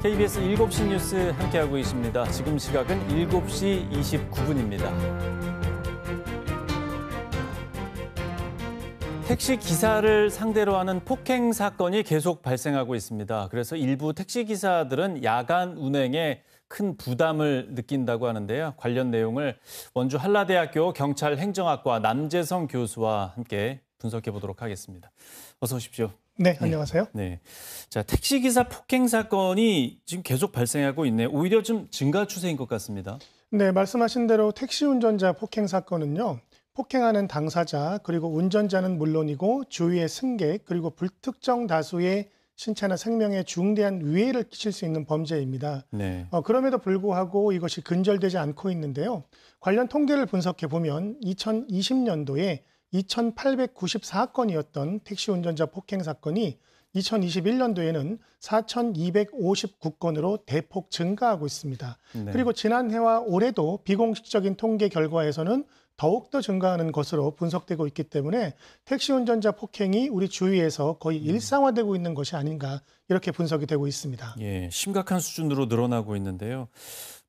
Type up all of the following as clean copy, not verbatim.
KBS 7시 뉴스 함께하고 있습니다. 지금 시각은 7시 29분입니다. 택시 기사를 상대로 하는 폭행 사건이 계속 발생하고 있습니다. 그래서 일부 택시 기사들은 야간 운행에 큰 부담을 느낀다고 하는데요. 관련 내용을 원주 한라대학교 경찰행정학과 남재성 교수와 함께 분석해 보도록 하겠습니다. 어서 오십시오. 네, 안녕하세요. 네. 자, 택시기사 폭행 사건이 지금 계속 발생하고 있네요. 오히려 좀 증가 추세인 것 같습니다. 네, 말씀하신 대로 택시 운전자 폭행 사건은요. 폭행하는 당사자 그리고 운전자는 물론이고 주위의 승객 그리고 불특정 다수의 신체나 생명에 중대한 위해를 끼칠 수 있는 범죄입니다. 네. 그럼에도 불구하고 이것이 근절되지 않고 있는데요. 관련 통계를 분석해 보면 2020년도에 2,894건이었던 택시 운전자 폭행 사건이 2021년도에는 4,259건으로 대폭 증가하고 있습니다. 네. 그리고 지난해와 올해도 비공식적인 통계 결과에서는 더욱더 증가하는 것으로 분석되고 있기 때문에 택시 운전자 폭행이 우리 주위에서 거의 일상화되고 있는 것이 아닌가 이렇게 분석이 되고 있습니다. 예, 심각한 수준으로 늘어나고 있는데요.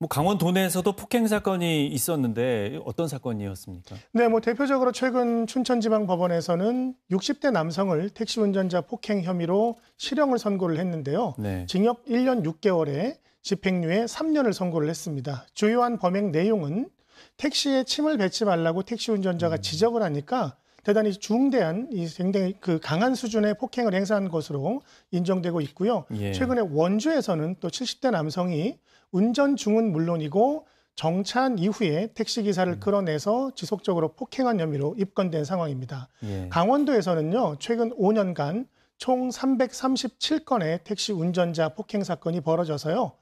강원도 내에서도 폭행 사건이 있었는데 어떤 사건이었습니까? 네, 대표적으로 최근 춘천지방법원에서는 60대 남성을 택시 운전자 폭행 혐의로 실형을 선고를 했는데요. 네. 징역 1년 6개월에 집행유예 3년을 선고를 했습니다. 주요한 범행 내용은 택시에 침을 뱉지 말라고 택시 운전자가 지적을 하니까 대단히 중대한 굉장히 강한 수준의 폭행을 행사한 것으로 인정되고 있고요. 예. 최근에 원주에서는 또 70대 남성이 운전 중은 물론이고 정차한 이후에 택시기사를 끌어내서 지속적으로 폭행한 혐의로 입건된 상황입니다. 예. 강원도에서는요, 최근 5년간 총 337건의 택시 운전자 폭행 사건이 벌어져서요.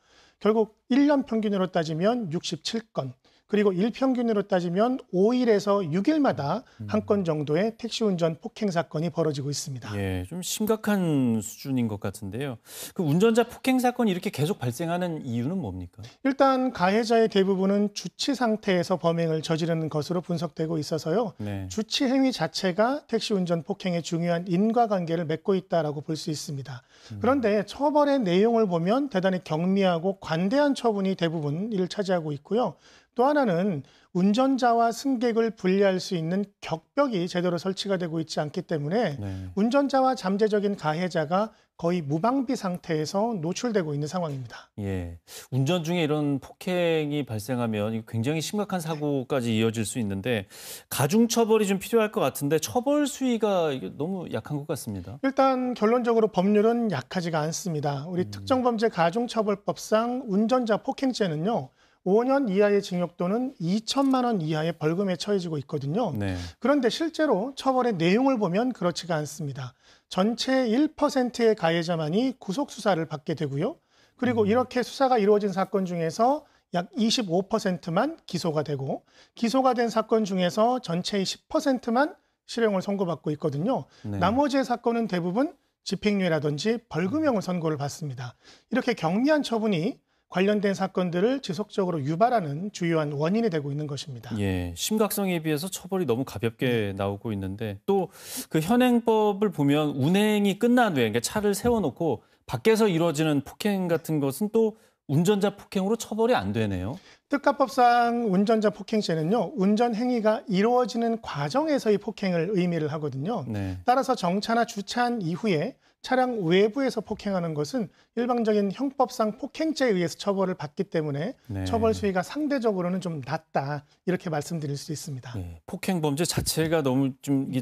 결국 1년 평균으로 따지면 67건, 그리고 일평균으로 따지면 5일에서 6일마다 한 건 정도의 택시 운전 폭행 사건이 벌어지고 있습니다. 예, 좀 심각한 수준인 것 같은데요. 그 운전자 폭행 사건이 이렇게 계속 발생하는 이유는 뭡니까? 일단 가해자의 대부분은 주치 상태에서 범행을 저지르는 것으로 분석되고 있어서요. 네. 주치 행위 자체가 택시 운전 폭행의 중요한 인과관계를 맺고 있다라고 볼 수 있습니다. 그런데 처벌의 내용을 보면 대단히 경미하고 관대한 처분이 대부분 이를 차지하고 있고요. 또 하나는 운전자와 승객을 분리할 수 있는 격벽이 제대로 설치가 되고 있지 않기 때문에 네. 운전자와 잠재적인 가해자가 거의 무방비 상태에서 노출되고 있는 상황입니다. 예, 운전 중에 이런 폭행이 발생하면 굉장히 심각한 사고까지 이어질 수 있는데 가중 처벌이 좀 필요할 것 같은데 처벌 수위가 너무 약한 것 같습니다. 일단 결론적으로 법률은 약하지가 않습니다. 우리 특정범죄 가중처벌법상 운전자 폭행죄는요. 5년 이하의 징역 또는 2천만 원 이하의 벌금에 처해지고 있거든요. 네. 그런데 실제로 처벌의 내용을 보면 그렇지가 않습니다. 전체의 1%의 가해자만이 구속수사를 받게 되고요. 그리고 이렇게 수사가 이루어진 사건 중에서 약 25%만 기소가 되고 기소가 된 사건 중에서 전체의 10%만 실형을 선고받고 있거든요. 네. 나머지의 사건은 대부분 집행유예라든지 벌금형을 선고를 받습니다. 이렇게 경미한 처분이 관련된 사건들을 지속적으로 유발하는 주요한 원인이 되고 있는 것입니다. 예, 심각성에 비해서 처벌이 너무 가볍게 나오고 있는데 또 그 현행법을 보면 운행이 끝난 후에 그러니까 차를 세워놓고 밖에서 이루어지는 폭행 같은 것은 또 운전자 폭행으로 처벌이 안 되네요. 특가법상 운전자 폭행죄는요. 운전 행위가 이루어지는 과정에서의 폭행을 의미를 하거든요. 네. 따라서 정차나 주차한 이후에 차량 외부에서 폭행하는 것은 일반적인 형법상 폭행죄에 의해서 처벌을 받기 때문에 네. 처벌 수위가 상대적으로는 좀 낮다 이렇게 말씀드릴 수 있습니다. 예, 폭행 범죄 자체가 너무 좀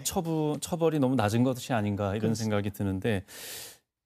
처벌이 너무 낮은 것이 아닌가 이런 생각이 드는데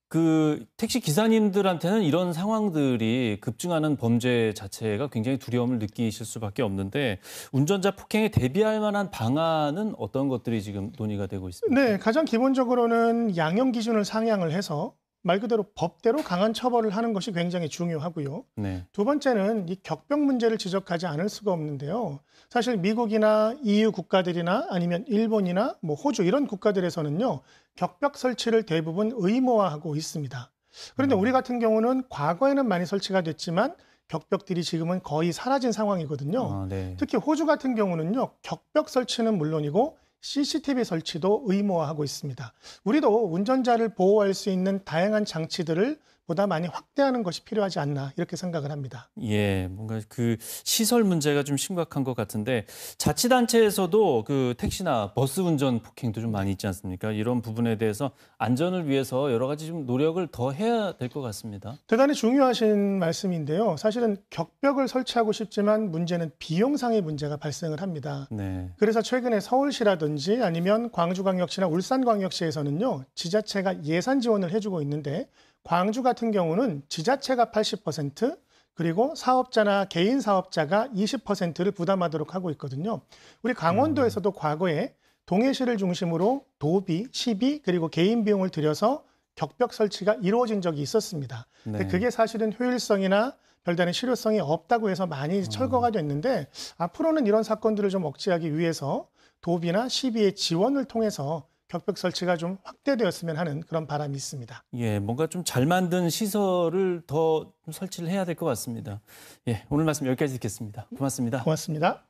그 택시 기사님들한테는 이런 상황들이 급증하는 범죄 자체가 굉장히 두려움을 느끼실 수밖에 없는데 운전자 폭행에 대비할 만한 방안은 어떤 것들이 지금 논의가 되고 있습니까? 네, 가장 기본적으로는 양형 기준을 상향을 해서 말 그대로 법대로 강한 처벌을 하는 것이 굉장히 중요하고요. 네. 두 번째는 이 격벽 문제를 지적하지 않을 수가 없는데요. 사실 미국이나 EU 국가들이나 아니면 일본이나 호주 이런 국가들에서는요. 격벽 설치를 대부분 의무화하고 있습니다. 그런데 우리 같은 경우는 과거에는 많이 설치가 됐지만 격벽들이 지금은 거의 사라진 상황이거든요. 네. 특히 호주 같은 경우는요. 격벽 설치는 물론이고 CCTV 설치도 의무화하고 있습니다. 우리도 운전자를 보호할 수 있는 다양한 장치들을 보다 많이 확대하는 것이 필요하지 않나 이렇게 생각을 합니다. 예, 뭔가 그 시설 문제가 좀 심각한 것 같은데 자치단체에서도 그 택시나 버스 운전 폭행도 좀 많이 있지 않습니까? 이런 부분에 대해서 안전을 위해서 여러 가지 좀 노력을 더 해야 될 것 같습니다. 대단히 중요하신 말씀인데요. 사실은 격벽을 설치하고 싶지만 문제는 비용상의 문제가 발생을 합니다. 네. 그래서 최근에 서울시라든지 아니면 광주광역시나 울산광역시에서는요, 지자체가 예산 지원을 해주고 있는데 광주 같은 경우는 지자체가 80%, 그리고 사업자나 개인 사업자가 20%를 부담하도록 하고 있거든요. 우리 강원도에서도 과거에 동해시를 중심으로 도비, 시비, 그리고 개인 비용을 들여서 격벽 설치가 이루어진 적이 있었습니다. 근데 네. 그게 사실은 효율성이나 별다른 실효성이 없다고 해서 많이 철거가 됐는데 앞으로는 이런 사건들을 좀 억제하기 위해서 도비나 시비의 지원을 통해서 격벽 설치가 좀 확대되었으면 하는 그런 바람이 있습니다. 예, 뭔가 좀 잘 만든 시설을 더 설치를 해야 될 것 같습니다. 예, 오늘 말씀 여기까지 듣겠습니다. 고맙습니다. 고맙습니다.